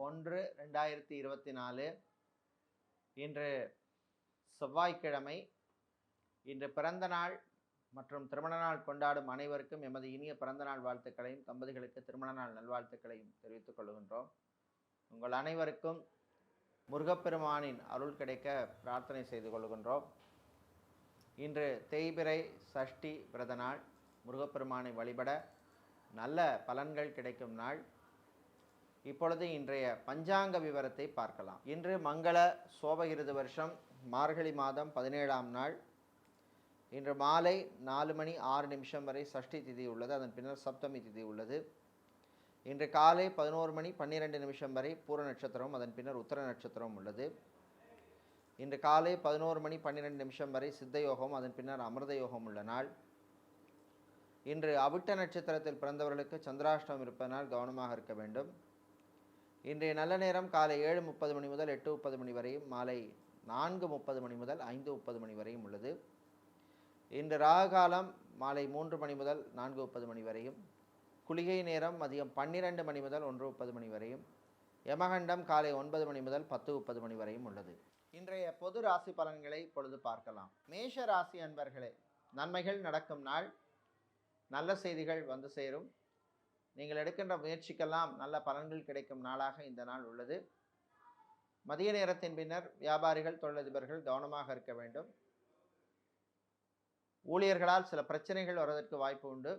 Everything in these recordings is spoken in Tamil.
1/2024 இன்று செவ்வாய்க்கிழமை. இன்று பிறந்த நாள் மற்றும் திருமண நாள் கொண்டாடும் அனைவருக்கும் எமது இனிய பிறந்த நாள் வாழ்த்துக்களையும், தம்பதிகளுக்கு திருமண நாள் நல்வாழ்த்துக்களையும் தெரிவித்துக் கொள்கின்றோம். உங்கள் அனைவருக்கும் முருகப்பெருமானின் அருள் கிடைக்க பிரார்த்தனை செய்து கொள்கின்றோம். இன்று தேய்பிறை சஷ்டி விரத நாள். முருகப்பெருமானை வழிபட நல்ல பலன்கள் கிடைக்கும் நாள். இப்பொழுது இன்றைய பஞ்சாங்க விவரத்தை பார்க்கலாம். இன்று மங்கள சோபகிருது வருஷம் மார்கழி மாதம் 17ஆம் நாள். இன்று மாலை 4:06 வரை சஷ்டி திதி உள்ளது. அதன் பின்னர் சப்தமி திதி உள்ளது. இன்று காலை 11:12 வரை பூர நட்சத்திரம், அதன் பின்னர் உத்தர நட்சத்திரம் உள்ளது. இன்று காலை 11:12 வரை சித்த யோகம், அதன் பின்னர் அமிர்த யோகம் உள்ள நாள். இன்று அவிட்ட நட்சத்திரத்தில் பிறந்தவர்களுக்கு சந்திராஷ்டமம் இருப்பதனால் கவனமாக இருக்க வேண்டும். இன்றைய நல்ல நேரம் காலை 7:30 முதல் 8:30 வரையும், மாலை 4:30 முதல் 5:30 வரையும் உள்ளது. இன்று ராகு காலம் மாலை 3 முதல் 4:30 வரையும், குளிகை நேரம் மதியம் 12 முதல் 1:30 வரையும், யமகண்டம் காலை 9 முதல் 10:30 வரையும் உள்ளது. இன்றைய பொது ராசி பலன்களை இப்பொழுது பார்க்கலாம். மேஷ ராசி அன்பர்களே, நன்மைகள் நடக்கும் நாள். நல்ல செய்திகள் வந்து சேரும். நீங்கள் எடுக்கின்ற முயற்சிக்கெல்லாம் நல்ல பலன்கள் கிடைக்கும் நாளாக இந்த நாள் உள்ளது. மதிய நேரத்தின் பின்னர் வியாபாரிகள், தொழிலதிபர்கள் கவனமாக இருக்க வேண்டும். ஊழியர்களால் சில பிரச்சனைகள் வருவதற்கு வாய்ப்பு உண்டு.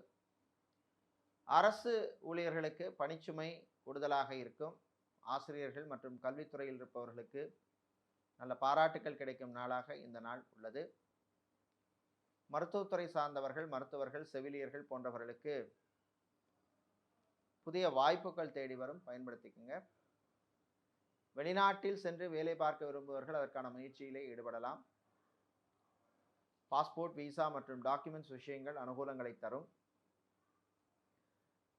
அரசு ஊழியர்களுக்கு பணிச்சுமை கூடுதலாக இருக்கும். ஆசிரியர்கள் மற்றும் கல்வித்துறையில் இருப்பவர்களுக்கு நல்ல பாராட்டுக்கள் கிடைக்கும் நாளாக இந்த நாள் உள்ளது. மருத்துவத்துறை சார்ந்தவர்கள், மருத்துவர்கள், செவிலியர்கள் போன்றவர்களுக்கு புதிய வாய்ப்புகள் தேடி வரும், பயன்படுத்திக்கங்க. வெளிநாட்டில் சென்று வேலை பார்க்க விரும்புபவர்கள் அதற்கான முயற்சியிலே ஈடுபடலாம். பாஸ்போர்ட், விசா மற்றும் டாக்குமெண்ட்ஸ் விஷயங்கள் அனுகூலங்களை தரும்.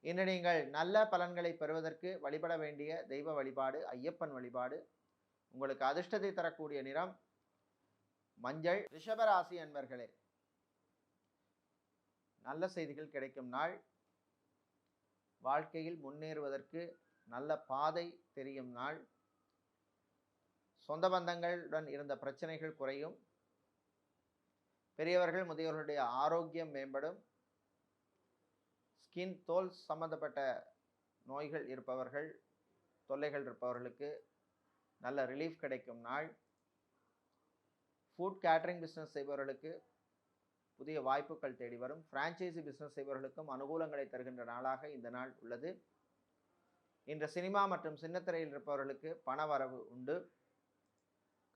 இன்று நீங்கள் நல்ல பலன்களை பெறுவதற்கு வழிபட வேண்டிய தெய்வ வழிபாடு ஐயப்பன் வழிபாடு. உங்களுக்கு அதிர்ஷ்டத்தை தரக்கூடிய நிறம் மஞ்சள். ரிஷபராசி அன்பர்களே, நல்ல செய்திகள் கிடைக்கும் நாள். வாழ்க்கையில் முன்னேறுவதற்கு நல்ல பாதை தெரியும் நாள். சொந்த பந்தங்களுடன் இருந்த பிரச்சனைகள் குறையும். பெரியவர்கள், முதியவர்களுடைய ஆரோக்கியம் மேம்படும். ஸ்கின், தோல் சம்பந்தப்பட்ட நோய்கள் இருப்பவர்கள், தொல்லைகள் இருப்பவர்களுக்கு நல்ல ரிலீஃப் கிடைக்கும் நாள். ஃபுட் கேட்டரிங் பிஸ்னஸ் செய்பவர்களுக்கு புதிய வாய்ப்புகள் தேடி வரும். பிரான்ச்சைசி பிஸ்னஸ் செய்பவர்களுக்கும் அனுகூலங்களை தருகின்ற நாளாக இந்த நாள் உள்ளது. இன்று சினிமா மற்றும் சின்னத்திரையில் இருப்பவர்களுக்கு பண வரவு உண்டு.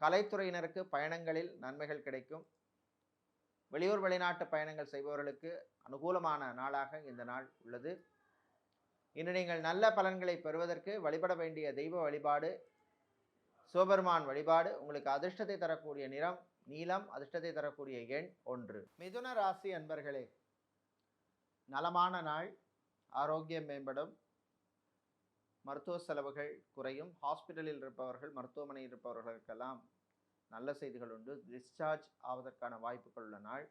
கலைத்துறையினருக்கு பயணங்களில் நன்மைகள் கிடைக்கும். வெளியூர் வெளிநாட்டு பயணங்கள் செய்பவர்களுக்கு அனுகூலமான நாளாக இந்த நாள் உள்ளது. இன்று நீங்கள் நல்ல பலன்களை பெறுவதற்கு வழிபட வேண்டிய தெய்வ வழிபாடு சிவபெருமான் வழிபாடு. உங்களுக்கு அதிர்ஷ்டத்தை தரக்கூடிய நிறம் நீலம். அதிர்ஷ்டத்தை தரக்கூடிய எண் 1. மிதுன ராசி அன்பர்களே, நலமான நாள். ஆரோக்கியம் மேம்படும். மருத்துவ செலவுகள் குறையும். ஹாஸ்பிட்டலில் இருப்பவர்கள், மருத்துவமனையில் இருப்பவர்களுக்கெல்லாம் நல்ல செய்திகள் உண்டு. டிஸ்சார்ஜ் ஆவதற்கான வாய்ப்புகள் உள்ள நாள்.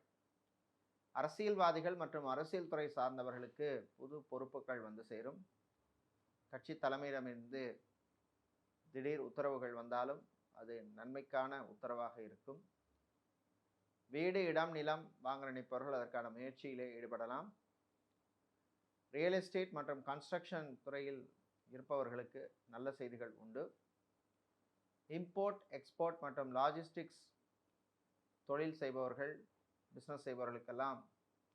அரசியல்வாதிகள் மற்றும் அரசியல் துறை சார்ந்தவர்களுக்கு புது பொறுப்புகள் வந்து சேரும். கட்சி தலைமையிடமிருந்து திடீர் உத்தரவுகள் வந்தாலும் அது நன்மைக்கான உத்தரவாக இருக்கும். வீடு, இடம், நிலம் வாங்க நினைப்பவர்கள் அதற்கான முயற்சியிலே ஈடுபடலாம். ரியல் எஸ்டேட் மற்றும் கன்ஸ்ட்ரக்ஷன் துறையில் இருப்பவர்களுக்கு நல்ல செய்திகள் உண்டு. இம்போர்ட், எக்ஸ்போர்ட் மற்றும் லாஜிஸ்டிக்ஸ் தொழில் செய்பவர்கள், பிஸ்னஸ் செய்பவர்களுக்கெல்லாம்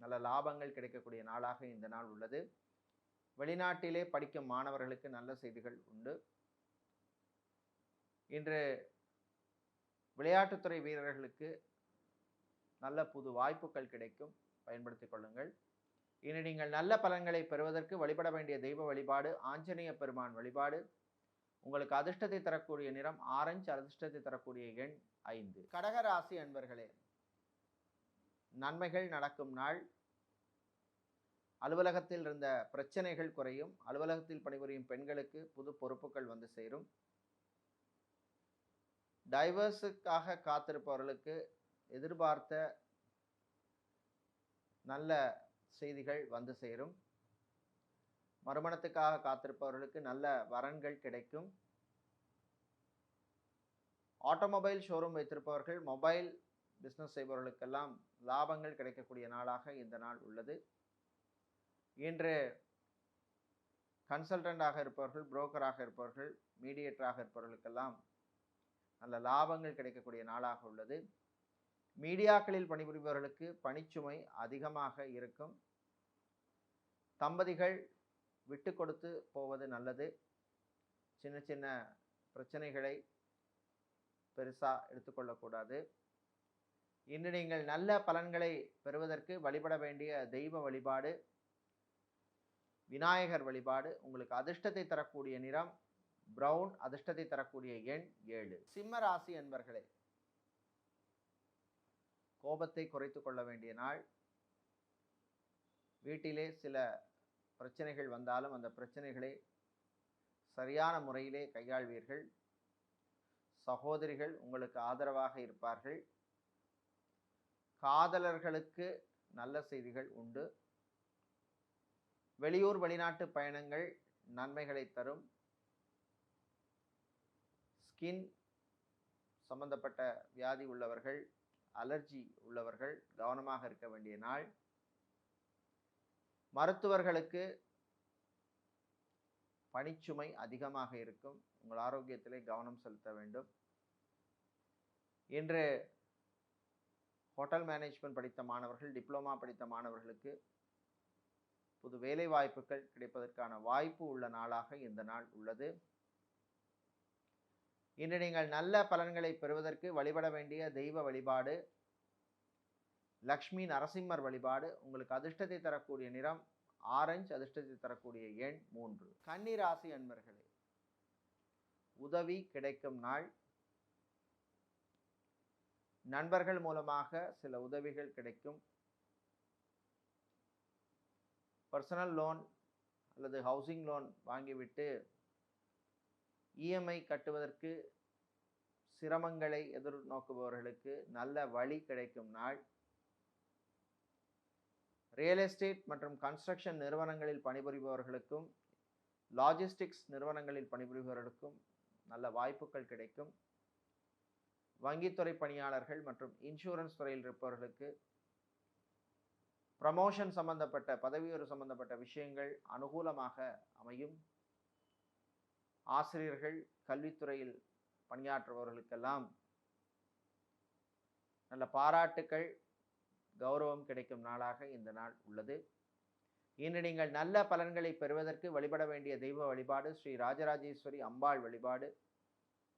நல்ல லாபங்கள் கிடைக்கக்கூடிய நாளாக இந்த நாள் உள்ளது. வெளிநாட்டிலே படிக்கும் மாணவர்களுக்கு நல்ல செய்திகள் உண்டு. இன்று விளையாட்டுத்துறை வீரர்களுக்கு நல்ல புது வாய்ப்புகள் கிடைக்கும், பயன்படுத்திக் கொள்ளுங்கள். இனி நீங்கள் நல்ல பலன்களை பெறுவதற்கு வழிபட வேண்டிய தெய்வ வழிபாடு ஆஞ்சநேய பெருமான் வழிபாடு. உங்களுக்கு அதிர்ஷ்டத்தை தரக்கூடிய நிறம் ஆரஞ்சு. அதிர்ஷ்டத்தை தரக்கூடிய எண் 5. கடகராசி அன்பர்களே, நன்மைகள் நடக்கும் நாள். அலுவலகத்தில் இருந்த பிரச்சனைகள் குறையும். அலுவலகத்தில் பணிபுரியும் பெண்களுக்கு புது பொறுப்புகள் வந்து சேரும். டைவர்ஸுக்காக காத்திருப்பவர்களுக்கு எதிர்பார்த்த நல்ல செய்திகள் வந்து சேரும். மறுமணத்துக்காக காத்திருப்பவர்களுக்கு நல்ல வரன்கள் கிடைக்கும். ஆட்டோமொபைல் ஷோரூம் வைத்திருப்பவர்கள், மொபைல் பிஸ்னஸ் செய்பவர்களுக்கெல்லாம் லாபங்கள் கிடைக்கக்கூடிய நாளாக இந்த நாள் உள்ளது. இன்று கன்சல்டண்டாக இருப்பவர்கள், புரோக்கராக இருப்பவர்கள், மீடியேட்டராக இருப்பவர்களுக்கெல்லாம் நல்ல லாபங்கள் கிடைக்கக்கூடிய நாளாக உள்ளது. மீடியாக்களில் பணிபுரிபவர்களுக்கு பணிச்சுமை அதிகமாக இருக்கும். தம்பதிகள் விட்டு கொடுத்து போவது நல்லது. சின்ன சின்ன பிரச்சனைகளை பெருசாக எடுத்துக்கொள்ளக்கூடாது. இன்று நீங்கள் நல்ல பலன்களை பெறுவதற்கு வழிபட வேண்டிய தெய்வ வழிபாடு விநாயகர் வழிபாடு. உங்களுக்கு அதிர்ஷ்டத்தை தரக்கூடிய நிறம் பிரவுன், அதிர்ஷ்டத்தை தரக்கூடிய எண் 7. சிம்ம ராசி அன்பர்களே, கோபத்தை குறைத்து கொள்ள வேண்டிய நாள். வீட்டிலே சில பிரச்சனைகள் வந்தாலும் அந்த பிரச்சனைகளை சரியான முறையிலே கையாள்வீர்கள். சகோதரிகள் உங்களுக்கு ஆதரவாக இருப்பார்கள். காதலர்களுக்கு நல்ல செய்திகள் உண்டு. வெளியூர் வெளிநாட்டு பயணங்கள் நன்மைகளை தரும். ஸ்கின் சம்பந்தப்பட்ட வியாதி உள்ளவர்கள், அலர்ஜி உள்ளவர்கள் கவனமாக இருக்க வேண்டிய நாள். மருத்துவர்களுக்கு பணிச்சுமை அதிகமாக இருக்கும். உங்கள் ஆரோக்கியத்திலே கவனம் செலுத்த வேண்டும். இன்று ஹோட்டல் மேனேஜ்மெண்ட் படித்த மாணவர்கள், டிப்ளமா படித்த மாணவர்களுக்கு புது வேலை வாய்ப்புகள் கிடைப்பதற்கான வாய்ப்பு உள்ள நாளாக இந்த நாள் உள்ளது. இன்று நீங்கள் நல்ல பலன்களை பெறுவதற்கு வழிபட வேண்டிய தெய்வ வழிபாடு லக்ஷ்மி நரசிம்மர் வழிபாடு. உங்களுக்கு அதிர்ஷ்டத்தை தரக்கூடிய நிறம் ஆரஞ்சு, அதிர்ஷ்டத்தை தரக்கூடிய எண் 3. கன்னி ராசி அன்பர்களே, உதவி கிடைக்கும் நாள். நண்பர்கள் மூலமாக சில உதவிகள் கிடைக்கும். பர்சனல் லோன் அல்லது ஹவுசிங் லோன் வாங்கிவிட்டு இஎம்ஐ கட்டுவதற்கு சிரமங்களை எதிர்நோக்குபவர்களுக்கு நல்ல வழி கிடைக்கும் நாள். ரியல் எஸ்டேட் மற்றும் கன்ஸ்ட்ரக்ஷன் நிறுவனங்களில் பணிபுரிபவர்களுக்கும் லாஜிஸ்டிக்ஸ் நிறுவனங்களில் பணிபுரிபவர்களுக்கும் நல்ல வாய்ப்புகள் கிடைக்கும். வங்கித்துறை பணியாளர்கள் மற்றும் இன்சூரன்ஸ் துறையில் இருப்பவர்களுக்கு ப்ரமோஷன் சம்பந்தப்பட்ட பதவி உயர்வு சம்பந்தப்பட்ட விஷயங்கள் அனுகூலமாக அமையும். ஆசிரியர்கள், கல்வித்துறையில் பணியாற்றுபவர்களுக்கெல்லாம் நல்ல பாராட்டுக்கள், கௌரவம் கிடைக்கும் நாளாக இந்த நாள் உள்ளது. இன்று நீங்கள் நல்ல பலன்களை பெறுவதற்கு வழிபட வேண்டிய தெய்வ வழிபாடு ஸ்ரீ ராஜராஜேஸ்வரி அம்பாள் வழிபாடு.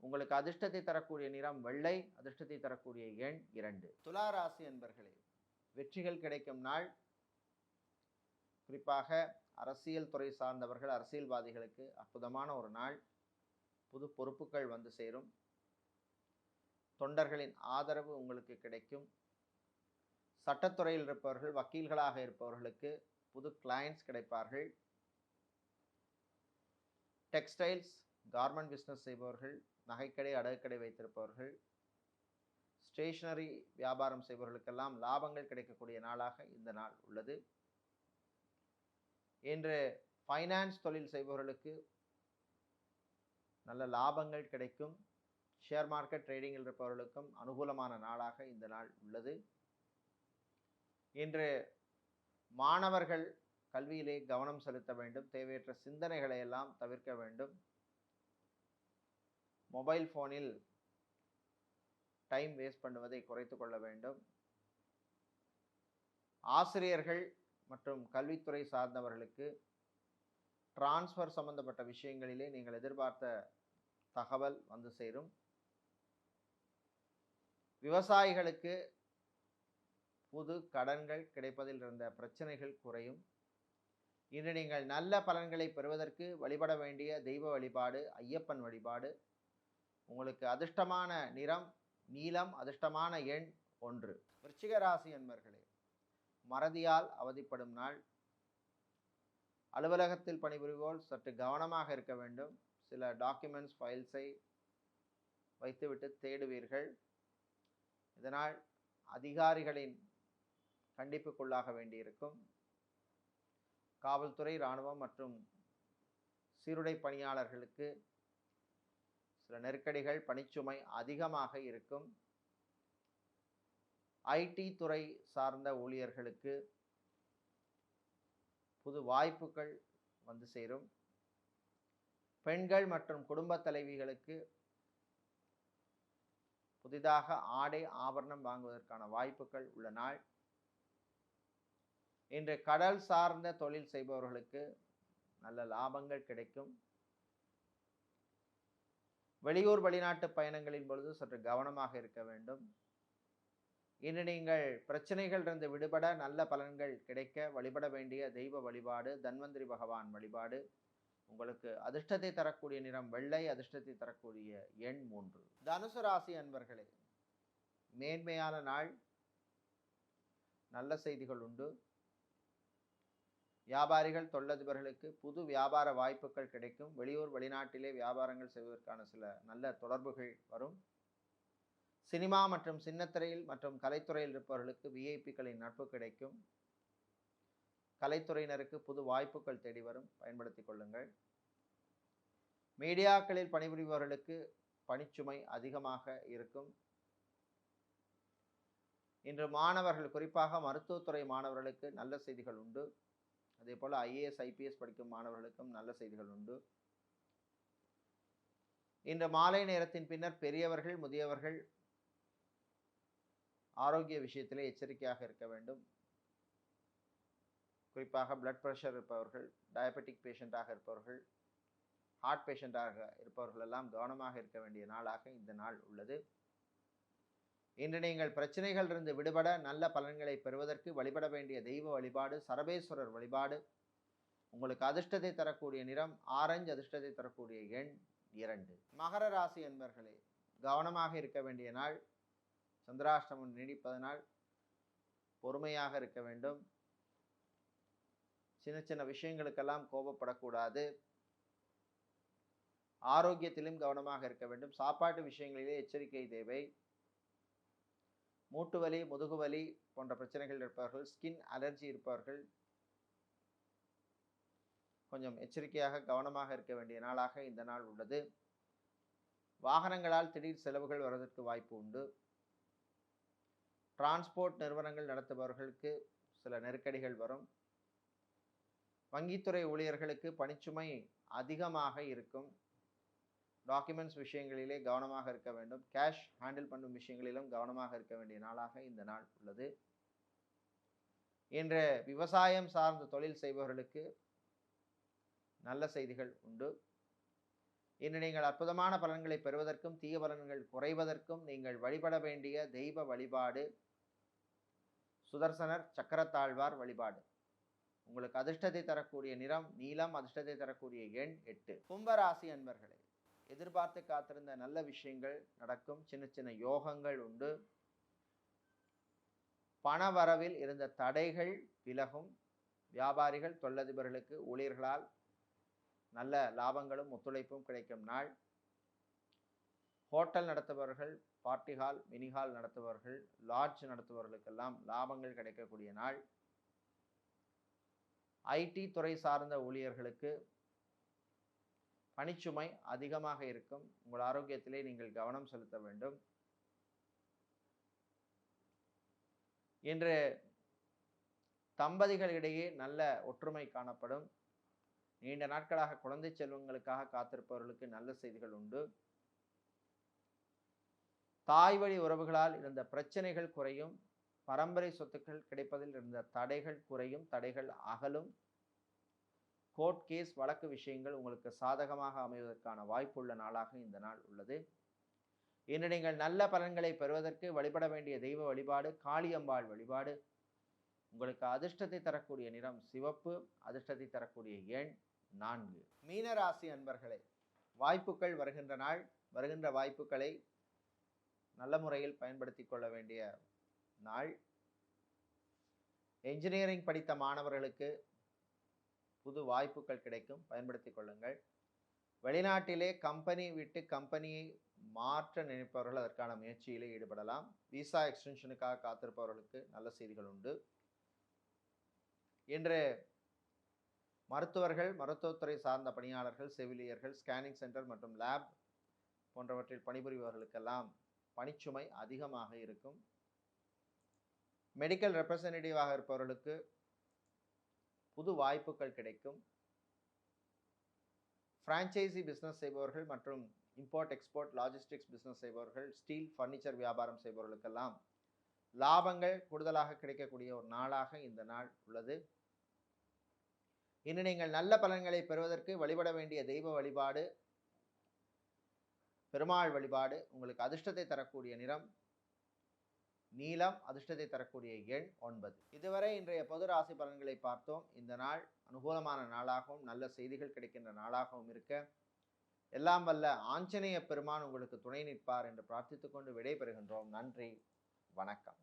உங்களுக்கு அதிர்ஷ்டத்தை தரக்கூடிய நிறம் வெள்ளை, அதிர்ஷ்டத்தை தரக்கூடிய எண் 2. துலா ராசி அன்பர்களே, வெற்றிகள் கிடைக்கும் நாள். குறிப்பாக அரசியல் துறை சார்ந்தவர்கள், அரசியல்வாதிகளுக்கு அற்புதமான ஒரு நாள். புது பொறுப்புகள் வந்து சேரும். தொண்டர்களின் ஆதரவு உங்களுக்கு கிடைக்கும். சட்டத்துறையில் இருப்பவர்கள், வக்கீல்களாக இருப்பவர்களுக்கு புது கிளையண்ட்ஸ் கிடைப்பார்கள். டெக்ஸ்டைல்ஸ், கார்மெண்ட் பிஸ்னஸ் செய்பவர்கள், நகைக்கடை, அடகுக்கடை வைத்திருப்பவர்கள், ஸ்டேஷனரி வியாபாரம் செய்பவர்களுக்கெல்லாம் லாபங்கள் கிடைக்கக்கூடிய நாளாக இந்த நாள் உள்ளது. இன்று ஃபைனான்ஸ் தொழில் செய்பவர்களுக்கு நல்ல லாபங்கள் கிடைக்கும். ஷேர் மார்க்கெட் ட்ரேடிங்கில் இருப்பவர்களுக்கும் அனுகூலமான நாளாக இந்த நாள் உள்ளது. இன்று மாணவர்கள் கல்வியிலே கவனம் செலுத்த வேண்டும். தேவையற்ற சிந்தனைகளை எல்லாம் தவிர்க்க வேண்டும். மொபைல் ஃபோனில் டைம் வேஸ்ட் பண்ணுவதை குறைத்து கொள்ள வேண்டும். ஆசிரியர்கள் மற்றும் கல்வித்துறை சார்ந்தவர்களுக்கு டிரான்ஸ்ஃபர் சம்பந்தப்பட்ட விஷயங்களிலே நீங்கள் எதிர்பார்த்த தகவல் வந்து சேரும். விவசாயிகளுக்கு புது கடன்கள் கிடைப்பதில் இருந்த பிரச்சனைகள் குறையும். இன்று நீங்கள் நல்ல பலன்களை பெறுவதற்கு வழிபட வேண்டிய தெய்வ வழிபாடு ஐயப்பன் வழிபாடு. உங்களுக்கு அதிர்ஷ்டமான நிறம் நீலம், அதிர்ஷ்டமான எண் 1. விருச்சிக ராசி அன்பர்களே, மறதியால் அவதிப்படும் நாள். அலுவலகத்தில் பணிபுரிவோர் சற்று கவனமாக இருக்க வேண்டும். சில டாக்குமெண்ட்ஸ், ஃபைல்ஸை வைத்துவிட்டு தேடுவீர்கள். இதனால் அதிகாரிகளின் கண்டிப்புக்குள்ளாக வேண்டியிருக்கும். காவல்துறை, இராணுவம் மற்றும் சீருடை பணியாளர்களுக்கு சில நெருக்கடிகள், பணிச்சுமை அதிகமாக இருக்கும். ஐடி துறை சார்ந்த ஊழியர்களுக்கு புது வாய்ப்புகள் வந்து சேரும். பெண்கள் மற்றும் குடும்ப தலைவிகளுக்கு புதிதாக ஆடை ஆபரணம் வாங்குவதற்கான வாய்ப்புகள் உள்ள நாள். இன்று கடல் சார்ந்த தொழில் செய்பவர்களுக்கு நல்ல லாபங்கள் கிடைக்கும். வெளியூர் வெளிநாட்டு பயணங்களின் பொழுது சற்று கவனமாக இருக்க வேண்டும். இன்று நீங்கள் பிரச்சனைகளிலிருந்து விடுபட நல்ல பலன்கள் கிடைக்க வழிபட வேண்டிய தெய்வ வழிபாடு தன்வந்திரி பகவான் வழிபாடு. உங்களுக்கு அதிர்ஷ்டத்தை தரக்கூடிய நிறம் வெள்ளை, அதிர்ஷ்டத்தை தரக்கூடிய எண் 3. தனுசு ராசி அன்பர்களே, மேன்மையான நாள், நல்ல செய்திகள் உண்டு. வியாபாரிகள், தொழிலதிபர்களுக்கு புது வியாபார வாய்ப்புகள் கிடைக்கும். வெளியூர் வெளிநாட்டிலே வியாபாரங்கள் செய்வதற்கான சில நல்ல தொடர்புகள் வரும். சினிமா மற்றும் சின்னத்திரையில் மற்றும் கலைத்துறையில் இருப்பவர்களுக்கு விஐபிக்களின் நட்பு கிடைக்கும். கலைத்துறையினருக்கு புது வாய்ப்புகள் தேடி வரும், பயன்படுத்திக் கொள்ளுங்கள். மீடியாக்களில் பணிபுரிபவர்களுக்கு பணிச்சுமை அதிகமாக இருக்கும். இன்று மாணவர்கள், குறிப்பாக மருத்துவத்துறை மாணவர்களுக்கு நல்ல செய்திகள் உண்டு. அதே போல ஐஏஎஸ் ஐபிஎஸ் படிக்கும் மாணவர்களுக்கும் நல்ல செய்திகள் உண்டு. இன்று மாலை நேரத்தின் பின்னர் பெரியவர்கள், முதியவர்கள் ஆரோக்கிய விஷயத்திலே எச்சரிக்கையாக இருக்க வேண்டும். குறிப்பாக பிளட் பிரஷர் இருப்பவர்கள், டயபெட்டிக் பேஷண்டாக இருப்பவர்கள், ஹார்ட் பேஷண்டாக இருப்பவர்கள் எல்லாம் கவனமாக இருக்க வேண்டிய நாளாக இந்த நாள் உள்ளது. இன்று நீங்கள் பிரச்சனைகளிலிருந்து விடுபட நல்ல பலன்களை பெறுவதற்கு வழிபட வேண்டிய தெய்வ வழிபாடு சரபேஸ்வரர் வழிபாடு. உங்களுக்கு அதிர்ஷ்டத்தை தரக்கூடிய நிறம் ஆரஞ்சு, அதிர்ஷ்டத்தை தரக்கூடிய எண் 2. மகர ராசி என்பர்களே, கவனமாக இருக்க வேண்டிய நாள். சந்திராஷ்டமம் நீடிப்பதனால் பொறுமையாக இருக்க வேண்டும். சின்ன சின்ன விஷயங்களுக்கெல்லாம் கோபப்படக்கூடாது. ஆரோக்கியத்திலும் கவனமாக இருக்க வேண்டும். சாப்பாட்டு விஷயங்களிலே எச்சரிக்கை தேவை. மூட்டு வலி, முதுகுவலி போன்ற பிரச்சனைகள் இருப்பவர்கள், ஸ்கின் அலர்ஜி இருப்பவர்கள் கொஞ்சம் எச்சரிக்கையாக கவனமாக இருக்க வேண்டிய நாளாக இந்த நாள் உள்ளது. வாகனங்களால் திடீர் செலவுகள் வருவதற்கு வாய்ப்பு உண்டு. டிரான்ஸ்போர்ட் நிறுவனங்கள் நடத்துபவர்களுக்கு சில நெருக்கடிகள் வரும். வங்கித்துறை ஊழியர்களுக்கு பணிச்சுமை அதிகமாக இருக்கும். டாக்குமெண்ட்ஸ் விஷயங்களிலே கவனமாக இருக்க வேண்டும். கேஷ் ஹேண்டில் பண்ணும் விஷயங்களிலும் கவனமாக இருக்க வேண்டிய நாளாக இந்த நாள் உள்ளது. இன்று விவசாயம் சார்ந்த தொழில் செய்பவர்களுக்கு நல்ல செய்திகள் உண்டு. இன்று நீங்கள் அற்புதமான பலன்களை பெறுவதற்கும் தீய பலன்கள் குறைவதற்கும் நீங்கள் வழிபட வேண்டிய தெய்வ வழிபாடு சுதர்சனர் சக்கரத்தாழ்வார் வழிபாடு. உங்களுக்கு அதிர்ஷ்டத்தை தரக்கூடிய நிறம் நீலம், அதிர்ஷ்டத்தை தரக்கூடிய எண் 8. கும்பராசி அன்பர்களே, எதிர்பார்த்து காத்திருந்த நல்ல விஷயங்கள் நடக்கும். சின்ன சின்ன யோகங்கள் உண்டு. பண வரவில் இருந்த தடைகள் விலகும். வியாபாரிகள், தொழிலதிபர்களுக்கு ஊழியர்களால் நல்ல லாபங்களும் ஒத்துழைப்பும் கிடைக்கும் நாள். ஹோட்டல் நடத்துபவர்கள், பார்ட்டி ஹால், மினி ஹால் நடத்துபவர்கள், லாட்ஜ் நடத்துபவர்களுக்கெல்லாம் லாபங்கள் கிடைக்கக்கூடிய நாள். ஐடி துறை சார்ந்த ஊழியர்களுக்கு பணிச்சுமை அதிகமாக இருக்கும். உங்கள் ஆரோக்கியத்திலே நீங்கள் கவனம் செலுத்த வேண்டும். இன்று தம்பதிகளிடையே நல்ல ஒற்றுமை காணப்படும். நீண்ட நாட்களாக குழந்தை செல்வங்களுக்காக காத்திருப்பவர்களுக்கு நல்ல செய்திகள் உண்டு. தாய் வழி உறவுகளால் இருந்த பிரச்சனைகள் குறையும். பரம்பரை சொத்துக்கள் கிடைப்பதில் இருந்த தடைகள் குறையும், தடைகள் அகலும். கோர்ட் கேஸ் வழக்கு விஷயங்கள் உங்களுக்கு சாதகமாக அமைவதற்கான வாய்ப்புள்ள நாளாக இந்த நாள் உள்ளது. இன்று நீங்கள் நல்ல பலன்களை பெறுவதற்கு வழிபட வேண்டிய தெய்வ வழிபாடு காளியம்பாள் வழிபாடு. உங்களுக்கு அதிர்ஷ்டத்தை தரக்கூடிய நிறம் சிவப்பு, அதிர்ஷ்டத்தை தரக்கூடிய எண் 4. மீனராசி அன்பர்களே, வாய்ப்புகள் வருகின்ற நாள். வருகின்ற வாய்ப்புகளை நல்ல முறையில் பயன்படுத்தி கொள்ள வேண்டிய நாள். என்ஜினியரிங் படித்த மாணவர்களுக்கு புது வாய்ப்புகள் கிடைக்கும், பயன்படுத்திக் கொள்ளுங்கள். வெளிநாட்டிலே கம்பெனி விட்டு கம்பெனியை மாற்ற நினைப்பவர்கள் அதற்கான முயற்சியிலே ஈடுபடலாம். விசா எக்ஸ்டென்ஷனுக்காக காத்திருப்பவர்களுக்கு நல்ல செய்திகள் உண்டு. இன்று மருத்துவர்கள், மருத்துவத்துறை சார்ந்த பணியாளர்கள், செவிலியர்கள், ஸ்கேனிங் சென்டர் மற்றும் லேப் போன்றவற்றில் பணிபுரிபவர்களுக்கெல்லாம் பணிச்சுமை அதிகமாக இருக்கும். மெடிக்கல் ரெப்ரசன்டேட்டிவாக இருப்பவர்களுக்கு புது வாய்ப்புகள் கிடைக்கும். ஃப்ரான்ச்சைசி பிஸ்னஸ் செய்பவர்கள் மற்றும் இம்போர்ட் எக்ஸ்போர்ட் லாஜிஸ்டிக்ஸ் பிஸ்னஸ் செய்பவர்கள், ஸ்டீல் ஃபர்னிச்சர் வியாபாரம் செய்பவர்களுக்கெல்லாம் லாபங்கள் கூடுதலாக கிடைக்கக்கூடிய ஒரு நாளாக இந்த நாள் உள்ளது. இன்று நீங்கள் நல்ல பலன்களை பெறுவதற்கு வழிபட வேண்டிய தெய்வ வழிபாடு பெருமாள் வழிபாடு. உங்களுக்கு அதிர்ஷ்டத்தை தரக்கூடிய நிறம் நீலம், அதிர்ஷ்டத்தை தரக்கூடிய எண் 9. இதுவரை இன்றைய பொது ராசி பலன்களை பார்த்தோம். இந்த நாள் அனுகூலமான நாளாகவும் நல்ல செய்திகள் கிடைக்கின்ற நாளாகவும் இருக்க எல்லாம் வல்ல ஆஞ்சநேய பெருமான் உங்களுக்கு துணை நிற்பார் என்று பிரார்த்தித்துக் கொண்டு விடைபெறுகின்றோம். நன்றி, வணக்கம்.